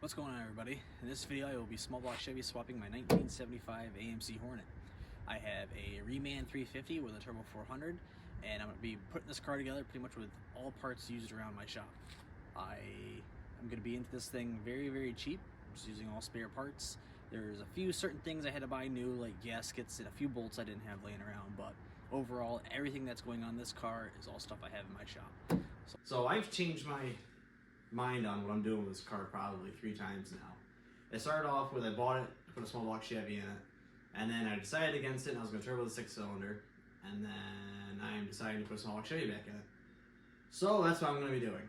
What's going on, everybody? In this video I will be small block Chevy swapping my 1975 AMC Hornet. I have a Reman 350 with a turbo 400, and I'm going to be putting this car together pretty much with all parts used around my shop. I'm going to be into this thing very cheap, just using all spare parts. There's a few certain things I had to buy new, like gaskets and a few bolts I didn't have laying around, but overall everything that's going on this car is all stuff I have in my shop. So I've changed my mind on what I'm doing with this car probably 3 times now. It started off with I bought it, put a small block Chevy in it, and then I decided against it and I was going to turbo the 6-cylinder, and then I'm deciding to put a small block Chevy back in it. So that's what I'm going to be doing.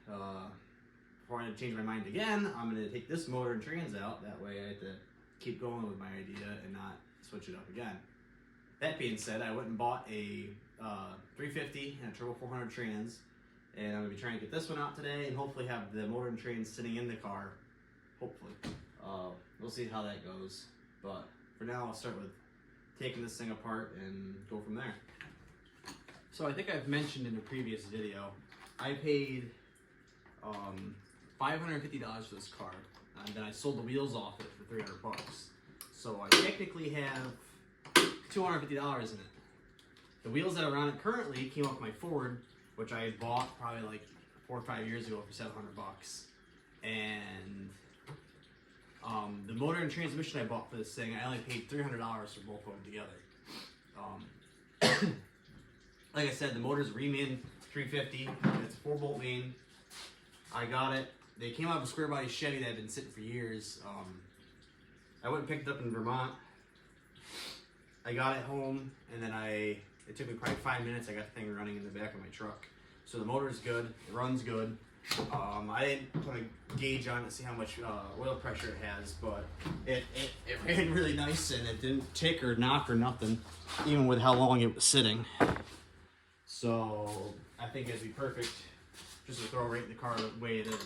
Before I change my mind again, I'm going to take this motor and trans out. That way I have to keep going with my idea and not switch it up again. That being said, I went and bought a 350 and a turbo 400 trans. And I'm going to be trying to get this one out today and hopefully have the motor and trans sitting in the car. Hopefully. We'll see how that goes. But for now, I'll start with taking this thing apart and go from there. So I think I've mentioned in a previous video, I paid $550 for this car. And then I sold the wheels off it for $300. So I technically have $250 in it. The wheels that are on it currently came off my Ford, which I had bought probably like 4 or 5 years ago for $700. And the motor and transmission I bought for this thing, I only paid $300 for both of them together. Like I said, the motor's Reman 350. It's a 4-bolt main. I got it. They came out of a square body Chevy that had been sitting for years. I went and picked it up in Vermont. I got it home, and then it took me probably 5 minutes. I got the thing running in the back of my truck. So the motor's good, it runs good. I didn't put a gauge on it to see how much oil pressure it has, but it ran really nice and it didn't tick or knock or nothing, even with how long it was sitting. So I think it'd be perfect just to throw right in the car the way it is.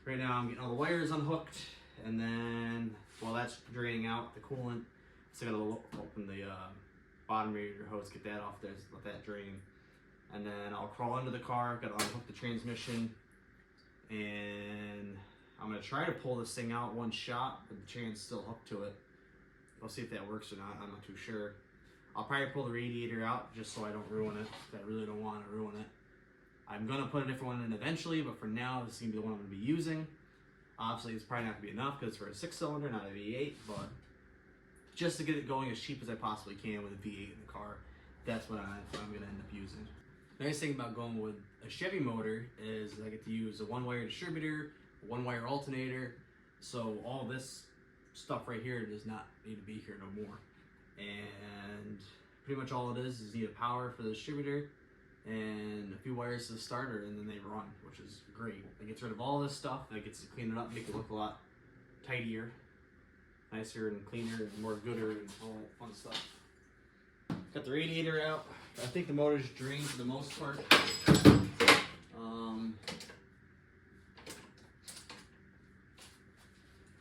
Right now I'm getting all the wires unhooked, and then while that's draining out the coolant, so I gotta open the bottom radiator hose, get that off there, let that drain. And then I'll crawl into the car, gotta unhook the transmission, and I'm gonna try to pull this thing out one shot, but the chain's still hooked to it. I'll see if that works or not, I'm not too sure. I'll probably pull the radiator out just so I don't ruin it, because I really don't want to ruin it. I'm gonna put a different one in eventually, but for now, this is gonna be the one I'm gonna be using. Obviously, it's probably not gonna be enough because it's for a 6-cylinder, not a V8, but just to get it going as cheap as I possibly can with a V8 in the car, that's what I'm going to end up using. The nice thing about going with a Chevy motor is I get to use a 1-wire distributor, a 1-wire alternator, so all this stuff right here does not need to be here no more. And pretty much all it is need a power for the distributor and a few wires to the starter, and then they run, which is great. It gets rid of all this stuff, it gets to clean it up, make it look a lot tidier, nicer and cleaner and more gooder and all that fun stuff. Got the radiator out. I think the motor's drained for the most part.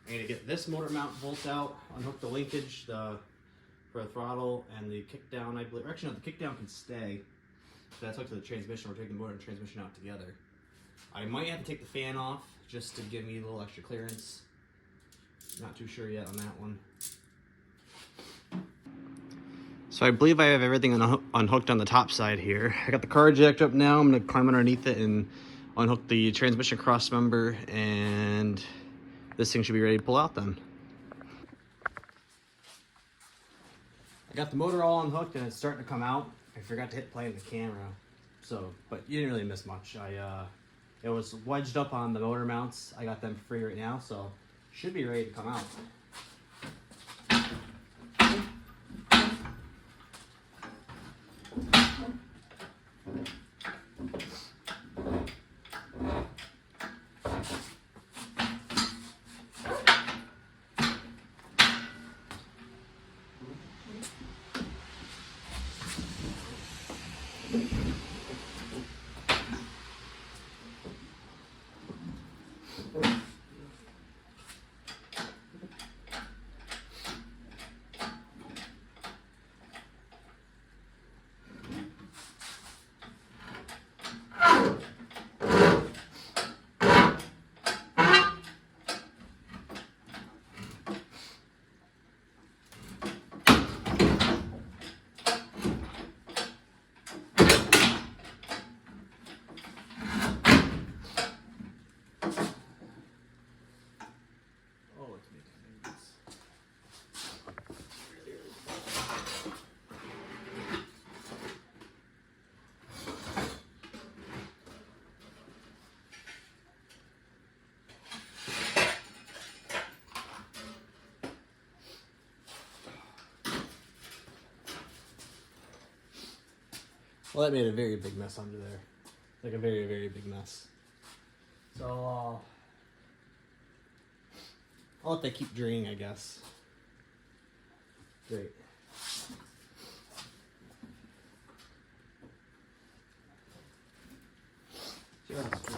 I need to get this motor mount bolt out, unhook the linkage for the throttle and the kickdown, I believe. Actually, no, the kickdown can stay. So that's hooked to the transmission. We're taking the motor and transmission out together. I might have to take the fan off just to give me a little extra clearance. Not too sure yet on that one. So I believe I have everything unhooked on the top side here. I got the car jacked up now. I'm going to climb underneath it and unhook the transmission cross member, and this thing should be ready to pull out then. I got the motor all unhooked and it's starting to come out. I forgot to hit play in the camera, but you didn't really miss much. It was wedged up on the motor mounts. I got them free right now, so should be ready to come out. Well, that made a very big mess under there. Like a very, very big mess. So, I'll let that keep draining, I guess. Great. Just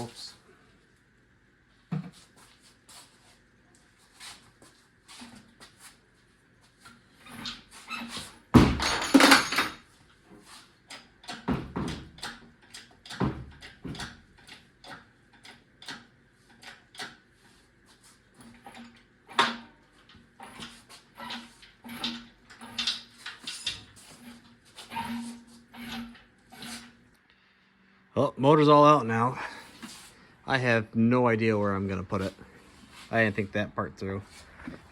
oops. Well, motor's all out now. I have no idea where I'm gonna put it. I didn't think that part through.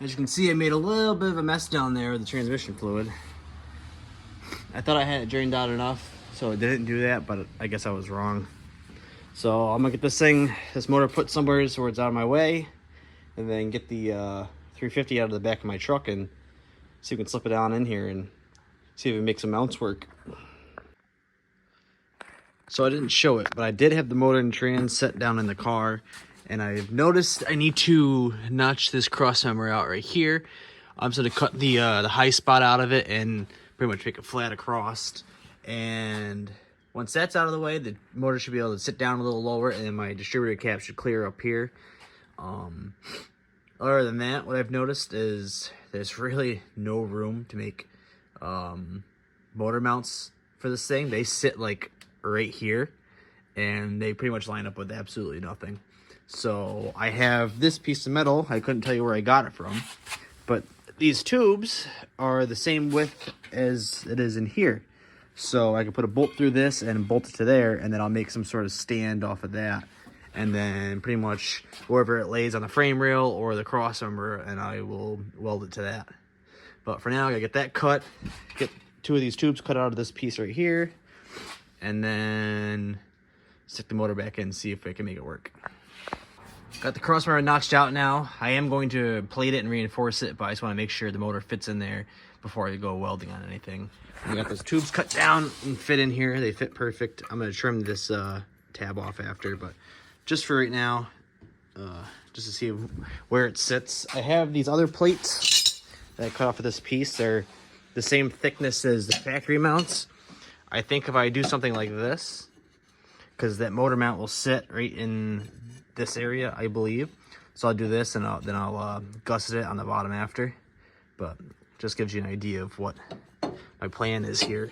As you can see, I made a little bit of a mess down there with the transmission fluid. I thought I had it drained out enough, so it didn't do that, but I guess I was wrong. So I'm gonna get this motor put somewhere so it's out of my way, and then get the 350 out of the back of my truck and see if we can slip it down in here and see if it makes some mounts work. So I didn't show it, but I did have the motor and trans set down in the car, and I've noticed I need to notch this cross member out right here. I'm just gonna cut the high spot out of it and pretty much make it flat across. And once that's out of the way, the motor should be able to sit down a little lower, and then my distributor cap should clear up here. Other than that, what I've noticed is there's really no room to make motor mounts for this thing. They sit like right here, and they pretty much line up with absolutely nothing. So I have this piece of metal. I couldn't tell you where I got it from, but these tubes are the same width as it is in here. So I can put a bolt through this and bolt it to there, and then I'll make some sort of stand off of that. And then pretty much wherever it lays on the frame rail or the crossmember, and I will weld it to that. But for now, I gotta get that cut, get 2 of these tubes cut out of this piece right here, and then stick the motor back in and see if I can make it work. Got the crossmember notched out now. I am going to plate it and reinforce it, but I just want to make sure the motor fits in there before I go welding on anything. I got those tubes cut down and fit in here. They fit perfect. I'm going to trim this tab off after, but just for right now, just to see where it sits. I have these other plates that I cut off of this piece. They're the same thickness as the factory mounts. I think if I do something like this, because that motor mount will sit right in this area, I believe. So I'll do this, and then I'll gusset it on the bottom after. But just gives you an idea of what my plan is here.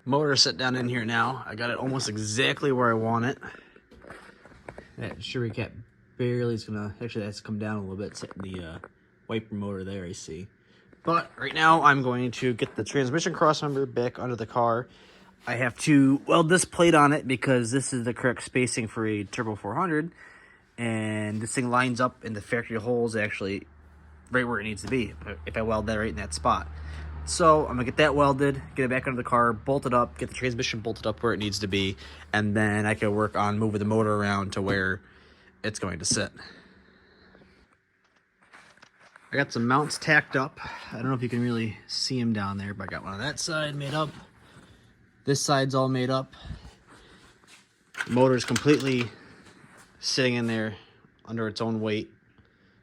Motor set down in here now. I got it almost exactly where I want it. That Chevy cap barely is gonna, actually that's come down a little bit, setting the wiper motor there, I see. But right now I'm going to get the transmission crossmember back under the car. I have to weld this plate on it because this is the correct spacing for a Turbo 400. And this thing lines up in the factory holes actually right where it needs to be if I weld that right in that spot. So I'm gonna get that welded, get it back under the car, bolt it up, get the transmission bolted up where it needs to be, and then I can work on moving the motor around to where it's going to sit. I got some mounts tacked up. I don't know if you can really see them down there, but I got one on that side made up. This side's all made up. The motor's completely sitting in there under its own weight,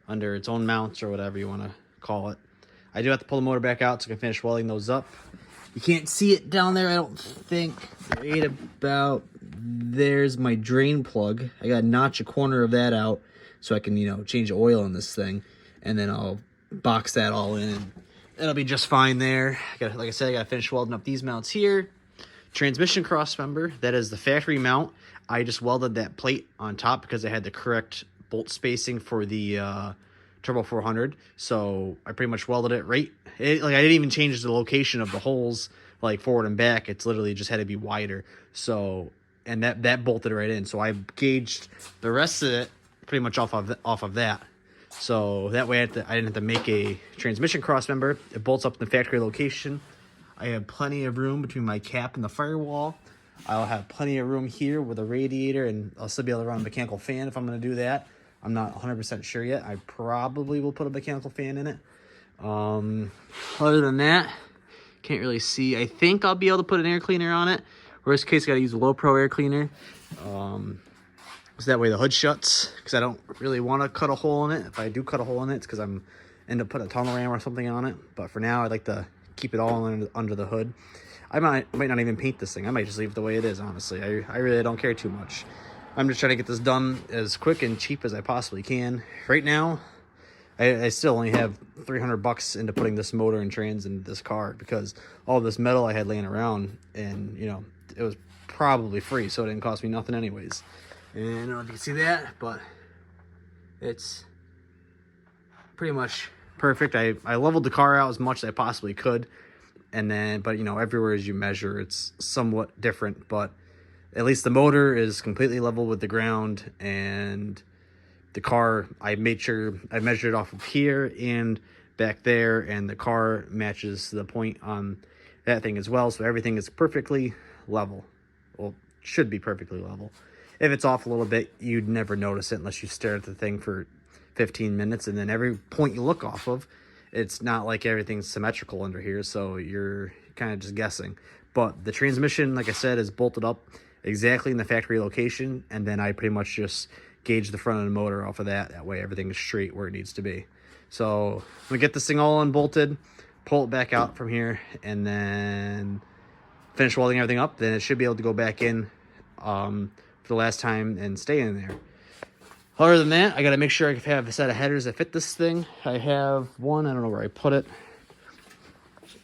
under its own mounts or whatever you want to call it. I do have to pull the motor back out so I can finish welding those up. You can't see it down there, I don't think. Right about there's my drain plug. I gotta notch a corner of that out so I can, you know, change the oil in this thing. And then I'll box that all in. It'll be just fine there. Like I said, I gotta finish welding up these mounts here. Transmission crossmember, that is the factory mount. I just welded that plate on top because I had the correct bolt spacing for the turbo 400. So I pretty much welded it right. Like I didn't even change the location of the holes, like forward and back. It's literally just had to be wider. So, and that bolted right in. So I gauged the rest of it pretty much off of that. So that way I didn't have to make a transmission cross member. It bolts up in the factory location. I have plenty of room between my cap and the firewall. I'll have plenty of room here with a radiator, and I'll still be able to run a mechanical fan if I'm going to do that. I'm not 100% sure yet. I probably will put a mechanical fan in it. Other than that, can't really see. I think I'll be able to put an air cleaner on it. Worst case, I got to use a low pro air cleaner. So that way the hood shuts, because I don't really want to cut a hole in it. If I do cut a hole in it, it's because I'm end up putting a tunnel ram or something on it. But for now, I'd like to keep it all under the hood. I might not even paint this thing. I might just leave it the way it is, honestly. I really don't care too much. I'm just trying to get this done as quick and cheap as I possibly can. Right now, I still only have $300 into putting this motor and trans into this car, because all this metal I had laying around, and you know, it was probably free, so it didn't cost me nothing anyways. And I don't know if you can see that, but it's pretty much perfect. I leveled the car out as much as I possibly could. And then, but you know, everywhere as you measure, it's somewhat different, but at least the motor is completely level with the ground, and the car, I made sure I measured off of here and back there, and the car matches the point on that thing as well. So everything is perfectly level. Well, should be perfectly level. If it's off a little bit, you'd never notice it unless you stare at the thing for 15 minutes, and then every point you look off of, it's not like everything's symmetrical under here, so you're kind of just guessing. But the transmission, like I said, is bolted up exactly in the factory location, and then I pretty much just gauge the front of the motor off of that. That way everything is straight where it needs to be. So I'm gonna get this thing all unbolted, pull it back out from here, and then finish welding everything up. Then it should be able to go back in for the last time and stay in there. Other than that, I gotta make sure I have a set of headers that fit this thing. I have one, I don't know where I put it.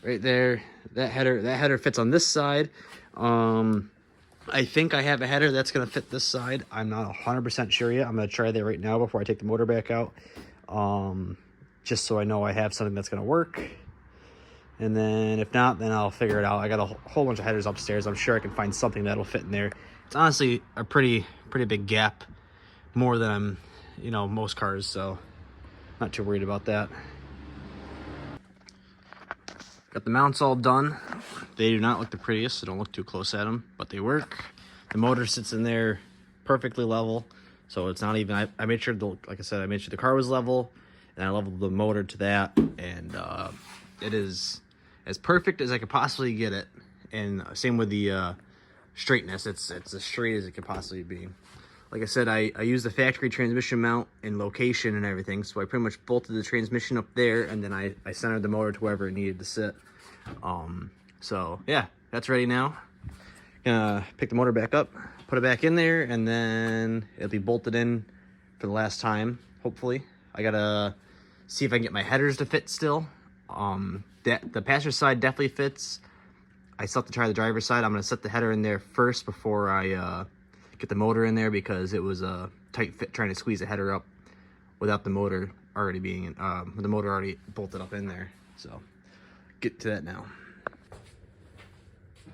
Right there. That header fits on this side. I think I have a header that's gonna fit this side. I'm not 100% sure yet. I'm gonna try that right now before I take the motor back out. Just so I know I have something that's gonna work. And then if not, then I'll figure it out. I got a whole bunch of headers upstairs. I'm sure I can find something that'll fit in there. It's honestly a pretty big gap, more than most cars, so not too worried about that. Got the mounts all done. They do not look the prettiest, so don't look too close at them, but they work. The motor sits in there perfectly level, so it's not even, I made sure, like I said, I made sure the car was level, and I leveled the motor to that, and it is as perfect as I could possibly get it. And same with the straightness. It's as straight as it could possibly be. Like I said, I used the factory transmission mount and location and everything, so I pretty much bolted the transmission up there, and then I centered the motor to wherever it needed to sit. So yeah, that's ready now. Gonna pick the motor back up, put it back in there, and then it'll be bolted in for the last time, hopefully. I gotta see if I can get my headers to fit still. The passenger side definitely fits. I still have to try the driver's side. I'm gonna set the header in there first before I get the motor in there, because it was a tight fit trying to squeeze the header up without the motor already being with the motor already bolted up in there. So get to that now.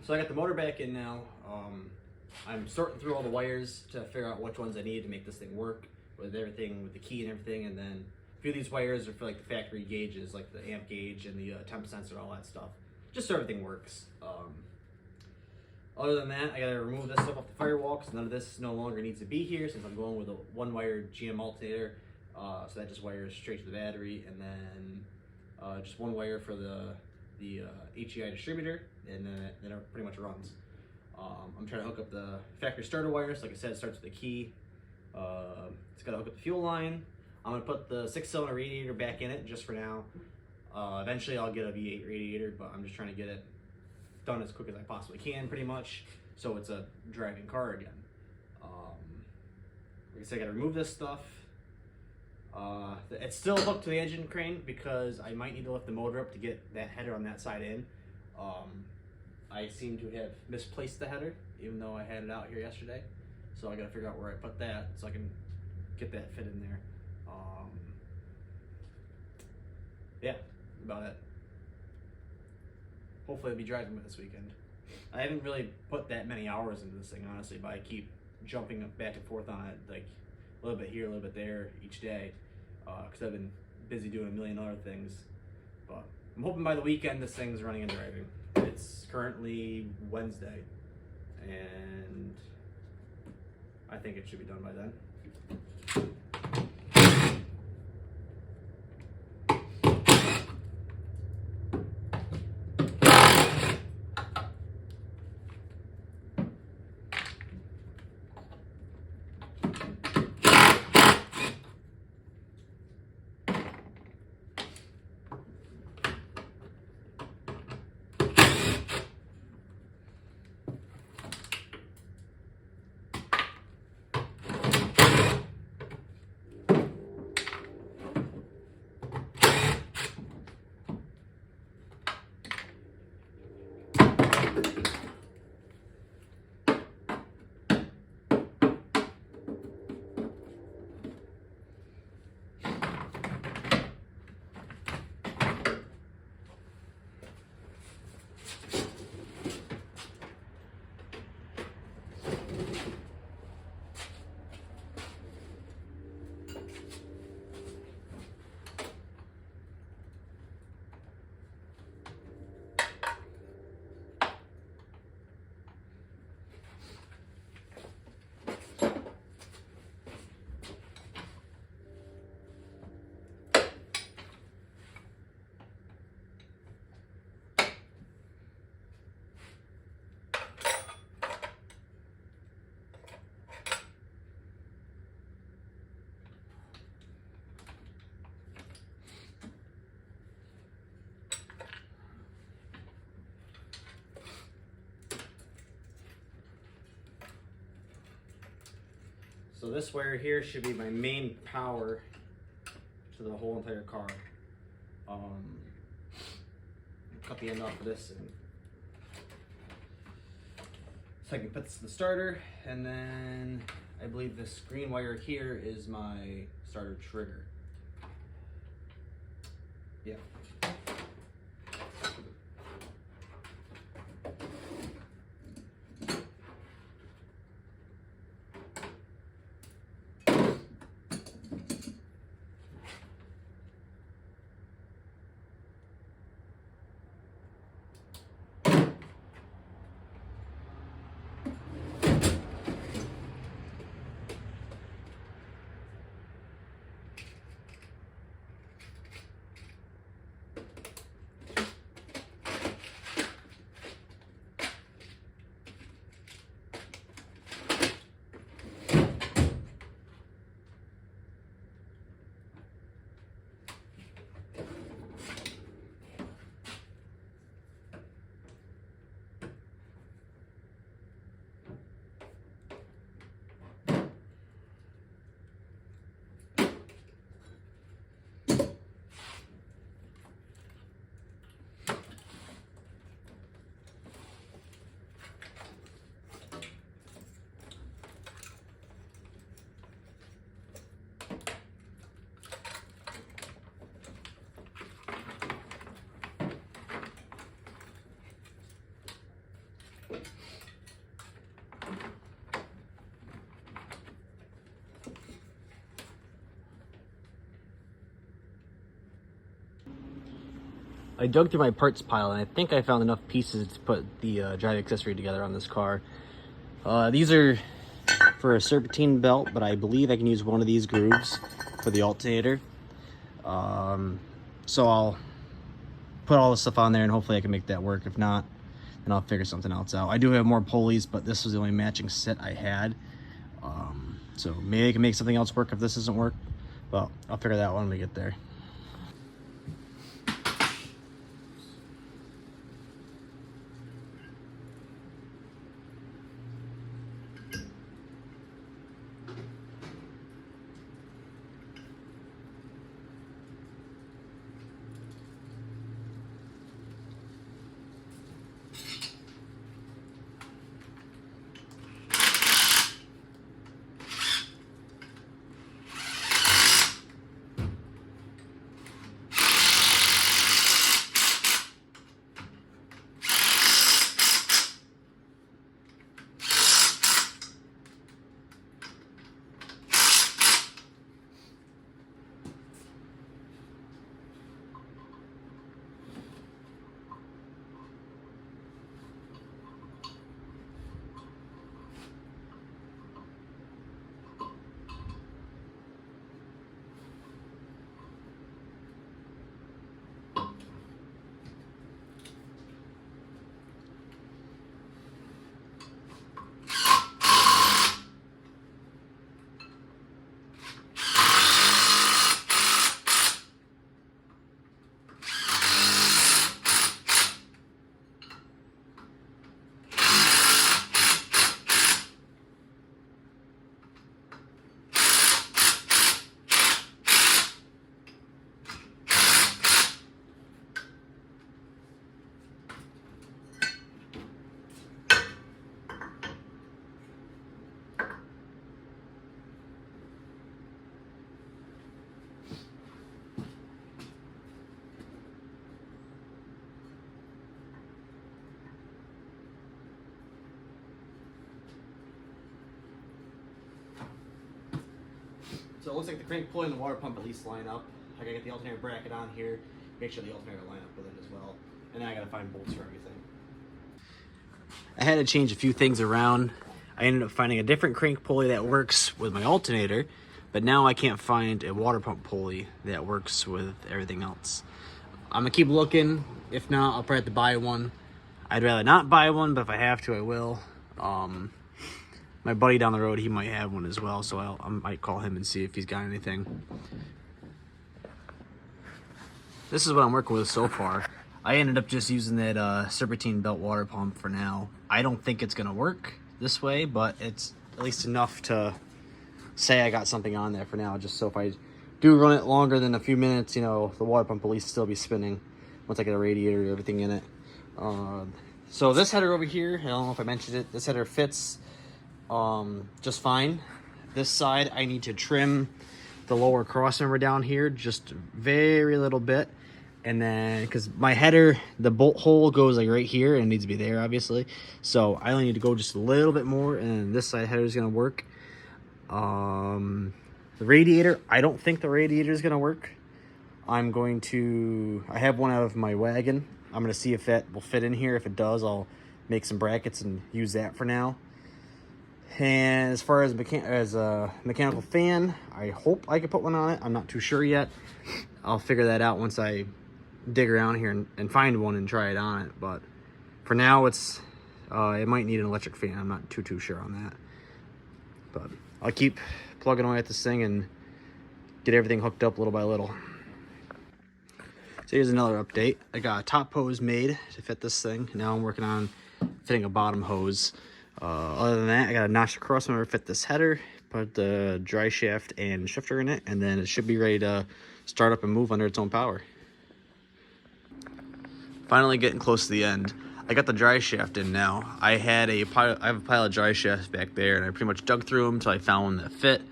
So I got the motor back in now. I'm sorting through all the wires to figure out which ones I need to make this thing work with everything, with the key and everything. And then a few of these wires are for like the factory gauges, like the amp gauge and the temp sensor, all that stuff, just so everything works. Other than that, I gotta remove this stuff off the firewall, because none of this no longer needs to be here, since I'm going with a one-wire GM alternator. So that just wires straight to the battery, and then just one wire for the HEI distributor, and then it pretty much runs. I'm trying to hook up the factory starter wires. Like I said, it starts with the key. It's gotta hook up the fuel line. I'm gonna put the 6-cylinder radiator back in it just for now. Eventually I'll get a V8 radiator, but I'm just trying to get it done as quick as I possibly can, pretty much, so it's a driving car again. Like I said, I gotta remove this stuff. It's still hooked to the engine crane, because I might need to lift the motor up to get that header on that side in. I seem to have misplaced the header, even though I had it out here yesterday. So I gotta figure out where I put that so I can get that fit in there. yeah, about it. Hopefully I'll be driving it this weekend. I haven't really put that many hours into this thing, honestly, but I keep jumping back and forth on it, like a little bit here, a little bit there each day, because I've been busy doing a million other things. But I'm hoping by the weekend this thing's running and driving. It's currently Wednesday, and I think it should be done by then. So this wire here should be my main power to the whole entire car. Cut the end off of this, and so I can put this in the starter, and then I believe this green wire here is my starter trigger. Yeah. I dug through my parts pile, and I think I found enough pieces to put the drive accessory together on this car. These are for a serpentine belt, but I believe I can use one of these grooves for the alternator. So I'll put all this stuff on there, and hopefully I can make that work. If not, then I'll figure something else out. I do have more pulleys, but this was the only matching set I had. So maybe I can make something else work if this doesn't work, but I'll figure that out when we get there. So it looks like the crank pulley and the water pump at least line up. I gotta get the alternator bracket on here, make sure the alternator line up with it as well. And then I gotta find bolts for everything. I had to change a few things around. I ended up finding a different crank pulley that works with my alternator, but now I can't find a water pump pulley that works with everything else. I'm gonna keep looking. If not, I'll probably have to buy one. I'd rather not buy one, but if I have to, I will. My buddy down the road, he might have one as well, so I might call him and see if he's got anything. This is what I'm working with so far. I ended up just using that serpentine belt water pump for now. I don't think it's gonna work this way, but it's at least enough to say I got something on there for now, just so if I do run it longer than a few minutes, you know, the water pump will at least still be spinning once I get a radiator and everything in it. So this header over here, I don't know if I mentioned it, this header fits just fine. This side I need to trim the lower crossmember down here just very little bit, and then because my header, the bolt hole goes like right here and it needs to be there obviously, so I only need to go just a little bit more, and this side header is going to work. The radiator, I don't think the radiator is going to work. I have one out of my wagon. I'm going to see if that will fit in here. If it does, I'll make some brackets and use that for now. And as far as a mechanical fan, I hope I can put one on it. I'm not too sure yet. I'll figure that out once I dig around here and find one and try it on it. But for now, it might need an electric fan. I'm not too sure on that. But I'll keep plugging away at this thing and get everything hooked up little by little. So here's another update. I got a top hose made to fit this thing. Now I'm working on fitting a bottom hose. Other than that, I got a notch across member to fit this header, put the dry shaft and shifter in it, and then it should be ready to start up and move under its own power. Finally getting close to the end. I got the dry shaft in now. I have a pile of dry shafts back there, and I pretty much dug through them until I found one that fit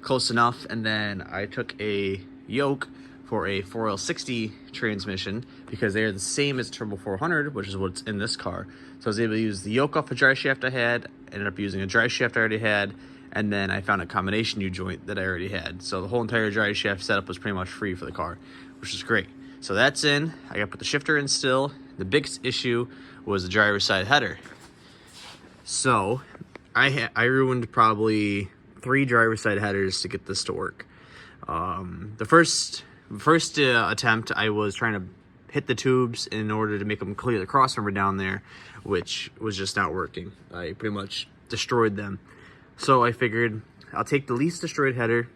close enough, and then I took a yoke for a 4L60 transmission because they're the same as Turbo 400, which is what's in this car. So I was able to use the yoke off a dry shaft I had, ended up using a dry shaft I already had, and then I found a combination U-joint that I already had. So the whole entire dry shaft setup was pretty much free for the car, which is great. So that's in. I got to put the shifter in still. The biggest issue was the driver's side header. So I ruined probably 3 driver's side headers to get this to work. The first attempt, I was trying to hit the tubes in order to make them clear the crossmember down there, which was just not working. I pretty much destroyed them. So I figured I'll take the least destroyed header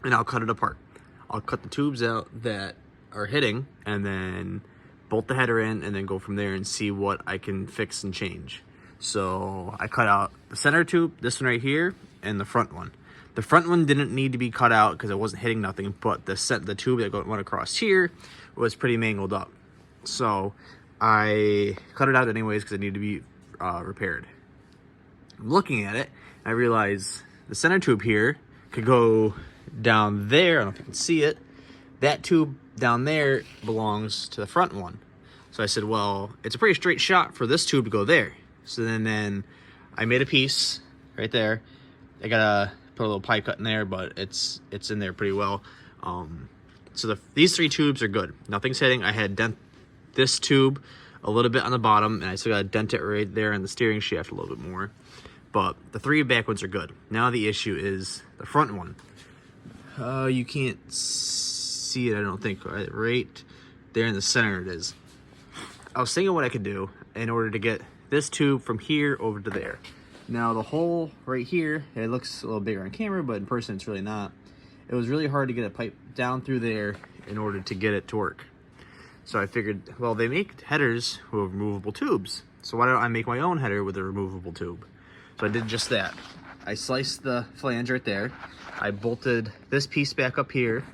and I'll cut it apart. I'll cut the tubes out that are hitting and then bolt the header in and then go from there and see what I can fix and change. So I cut out the center tube, this one right here, and the front one. The front one didn't need to be cut out because it wasn't hitting nothing, but the tube that went across here was pretty mangled up. So I cut it out anyways because it needed to be repaired. I'm looking at it, and I realize the center tube here could go down there. I don't know if you can see it. That tube down there belongs to the front one. So I said, well, it's a pretty straight shot for this tube to go there. So then I made a piece right there. I gotta put a little pie cut in there, but it's in there pretty well. So these 3 tubes are good. Nothing's hitting. I had dent this tube a little bit on the bottom, and I still got to dent it right there in the steering shaft a little bit more. But the 3 back ones are good. Now the issue is the front one. You can't see it, I don't think. Right there in the center it is. I was thinking what I could do in order to get this tube from here over to there. Now the hole right here, it looks a little bigger on camera, but in person it's really not. It was really hard to get a pipe down through there in order to get it to work. So I figured, well, they make headers with removable tubes. So why don't I make my own header with a removable tube? So I did just that. I sliced the flange right there. I bolted this piece back up here,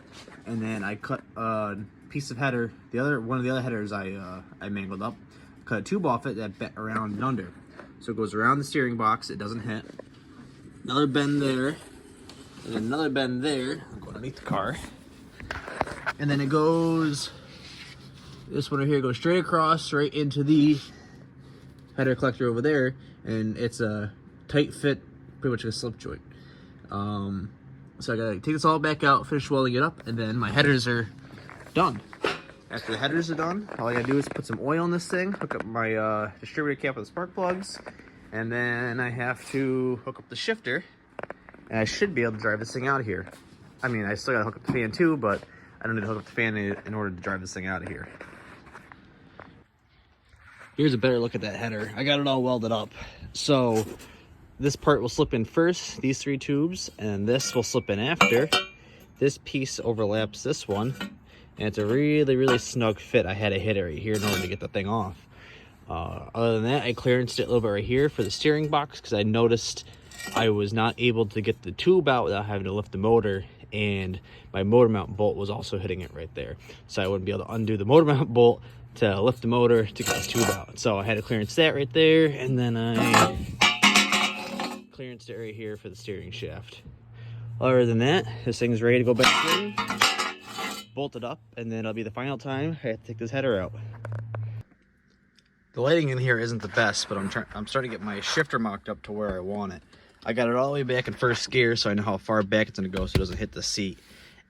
and then I cut a piece of header. One of the other headers I mangled up. Cut a tube off it that bent around and under. So it goes around the steering box, it doesn't hit. Another bend there, and another bend there. I'll go underneath the car. And then it goes, this one right here goes straight across, right into the header collector over there, and it's a tight fit, pretty much a slip joint. So I gotta take this all back out, finish welding it up, and then my headers are done. After the headers are done, all I gotta do is put some oil in this thing, hook up my distributor cap with the spark plugs, and then I have to hook up the shifter, and I should be able to drive this thing out of here. I mean, I still gotta hook up the fan too, but I don't need to hook up the fan in order to drive this thing out of here. Here's a better look at that header. I got it all welded up. So this part will slip in first, these 3 tubes, and this will slip in after. This piece overlaps this one, and it's a really, really snug fit. I had to hit it right here in order to get the thing off. Other than that, I clearanced it a little bit right here for the steering box because I noticed I was not able to get the tube out without having to lift the motor, and my motor mount bolt was also hitting it right there. So I wouldn't be able to undo the motor mount bolt to lift the motor to get this tube out. So I had to clearance that right there, and then I clearanced it right here for the steering shaft. Other than that, this thing's ready to go back in, bolt it up, and then it'll be the final time I have to take this header out. The lighting in here isn't the best, but I'm starting to get my shifter mocked up to where I want it. I got it all the way back in first gear, so I know how far back it's going to go so it doesn't hit the seat.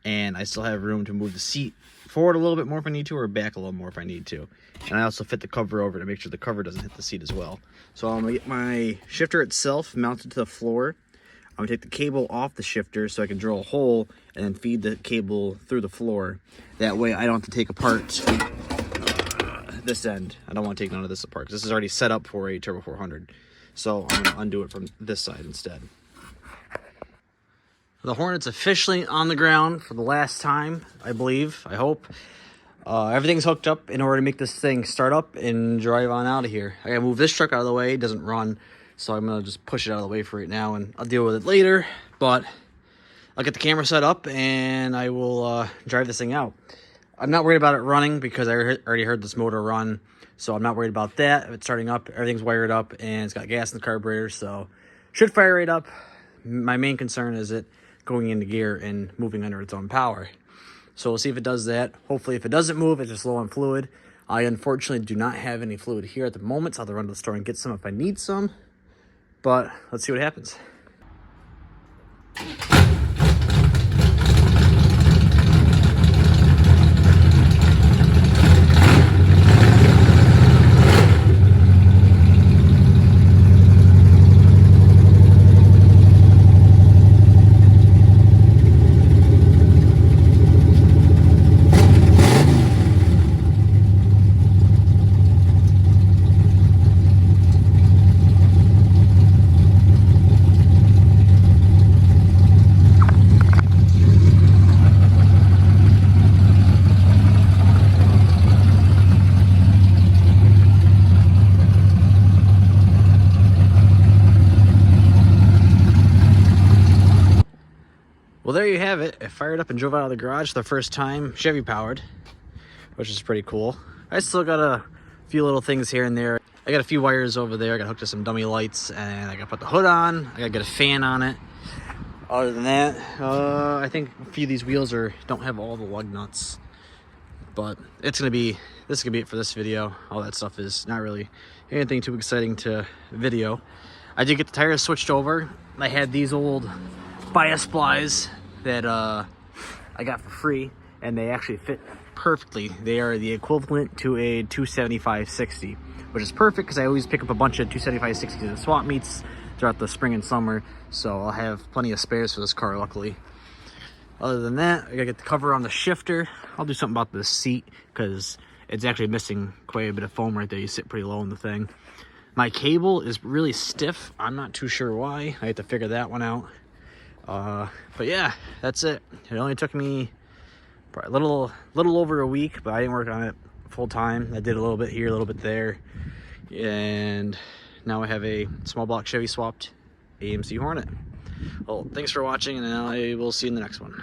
And I still have room to move the seat forward a little bit more if I need to, or back a little more if I need to. And I also fit the cover over to make sure the cover doesn't hit the seat as well. So I'm going to get my shifter itself mounted to the floor. I'm going to take the cable off the shifter so I can drill a hole and then feed the cable through the floor. That way I don't have to take apart this end. I don't want to take none of this apart because this is already set up for a Turbo 400. So I'm going to undo it from this side instead. The Hornet's officially on the ground for the last time, I believe, I hope. Everything's hooked up in order to make this thing start up and drive on out of here. I gotta move this truck out of the way, it doesn't run, so I'm gonna just push it out of the way for right now, and I'll deal with it later, but I'll get the camera set up and I will drive this thing out. I'm not worried about it running because I already heard this motor run, so I'm not worried about that. If it's starting up, everything's wired up, and it's got gas in the carburetor, so should fire right up. My main concern is it going into gear and moving under its own power. So we'll see if it does that. Hopefully if it doesn't move, it's just low on fluid. I unfortunately do not have any fluid here at the moment, so I'll have to run to the store and get some if I need some. But let's see what happens. Well, there you have it. I fired up and drove out of the garage the first time, Chevy powered, which is pretty cool. I still got a few little things here and there. I got a few wires over there. I got hooked to some dummy lights, and I got to put the hood on. I got to get a fan on it. Other than that, I think a few of these wheels don't have all the lug nuts, but this is gonna be it for this video. All that stuff is not really anything too exciting to video. I did get the tires switched over. I had these old bias splies that I got for free, and they actually fit perfectly. They are the equivalent to a 275/60, which is perfect because I always pick up a bunch of 275/60s at swap meets throughout the spring and summer, so I'll have plenty of spares for this car, luckily. Other than that, I gotta get the cover on the shifter. I'll do something about the seat because it's actually missing quite a bit of foam right there. You sit pretty low in the thing. My cable is really stiff. I'm not too sure why. I have to figure that one out. But yeah, that's it. It only took me probably a little over a week, but I didn't work on it full time. I did a little bit here, a little bit there, and now I have a small block Chevy swapped AMC Hornet. Well, thanks for watching, and I will see you in the next one.